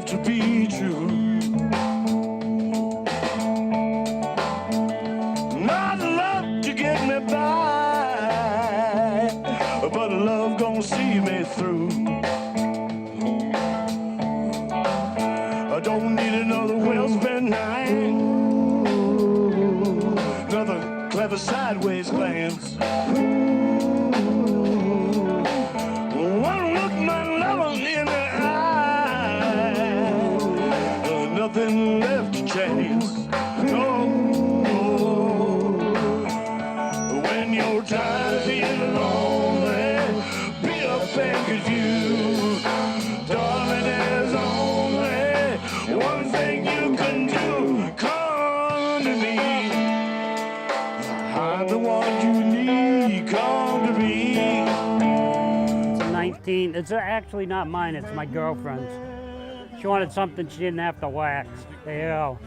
love to be true. Not love to get me by, but love gonna see me through. I don't need another well-spent night, another clever sideways glance. One look my lover in the eye, nothing left to chance. No, when you're tired of being lonely, be up and confused. Darling, there's only one thing you can do. Come to me. I'm the one you need. Come to me. It's actually not mine, it's my girlfriend's. She wanted something she didn't have to wax. There you go.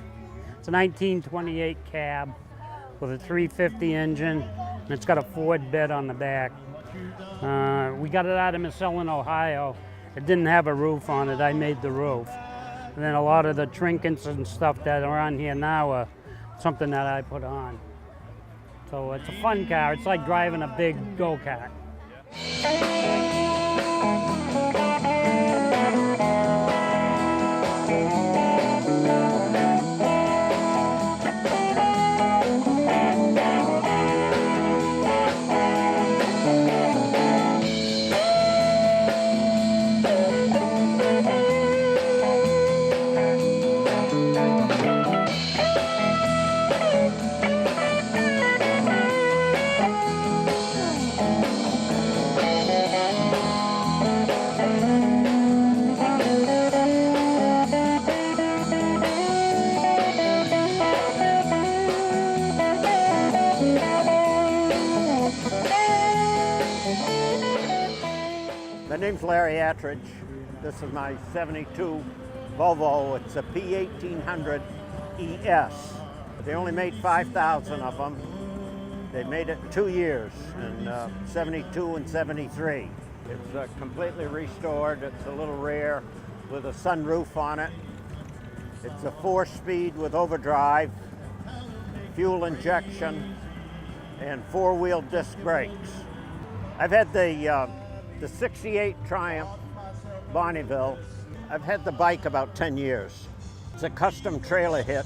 It's a 1928 cab with a 350 engine, and it's got a Ford bed on the back. We got it out of Missoula, Ohio. It didn't have a roof on it, I made the roof. And then a lot of the trinkets and stuff that are on here now are something that I put on. So it's a fun car, it's like driving a big go-kart. My name's Larry Attridge. This is my 72 Volvo. It's a P1800 ES. They only made 5,000 of them. They made it 2 years, in 72 and 73. It's completely restored. It's a little rare with a sunroof on it. It's a 4-speed with overdrive, fuel injection, and 4-wheel disc brakes. I've had the 68 Triumph Bonneville. I've had the bike about 10 years. It's a custom trailer hitch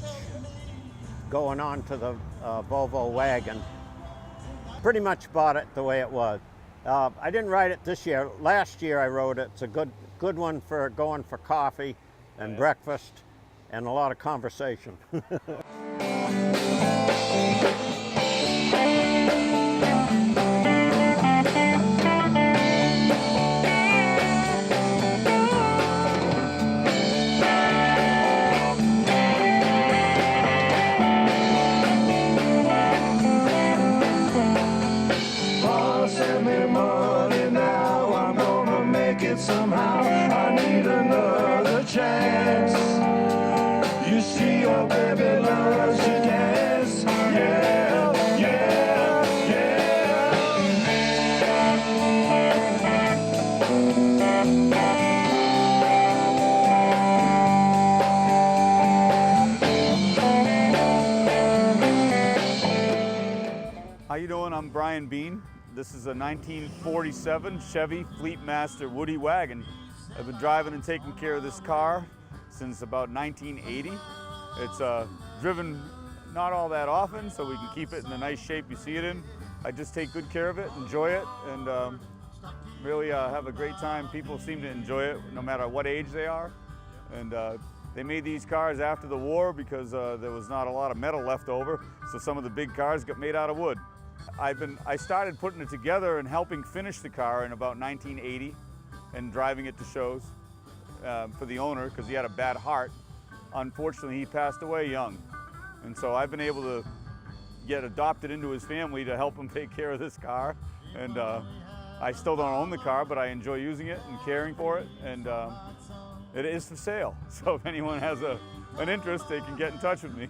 going on to the Volvo Wagon. Pretty much bought it the way it was. I didn't ride it this year. Last year I rode it. It's a good one for going for coffee and breakfast and a lot of conversation. Somehow I need another chance. You see your baby loves to dance. Yeah, yeah, How you doing? I'm Brian Bean. This is a 1947 Chevy Fleatmaster Woody Wagon. I've been driving and taking care of this car since about 1980. It's driven not all that often, so we can keep it in the nice shape you see it in. I just take good care of it, enjoy it, and really have a great time. People seem to enjoy it no matter what age they are. And they made these cars after the war because there was not a lot of metal left over, so some of the big cars got made out of wood. I started putting it together and helping finish the car in about 1980 and driving it to shows for the owner because he had a bad heart. Unfortunately, he passed away young. And so I've been able to get adopted into his family to help him take care of this car. And I still don't own the car, but I enjoy using it and caring for it. And it is for sale. So if anyone has an interest, they can get in touch with me.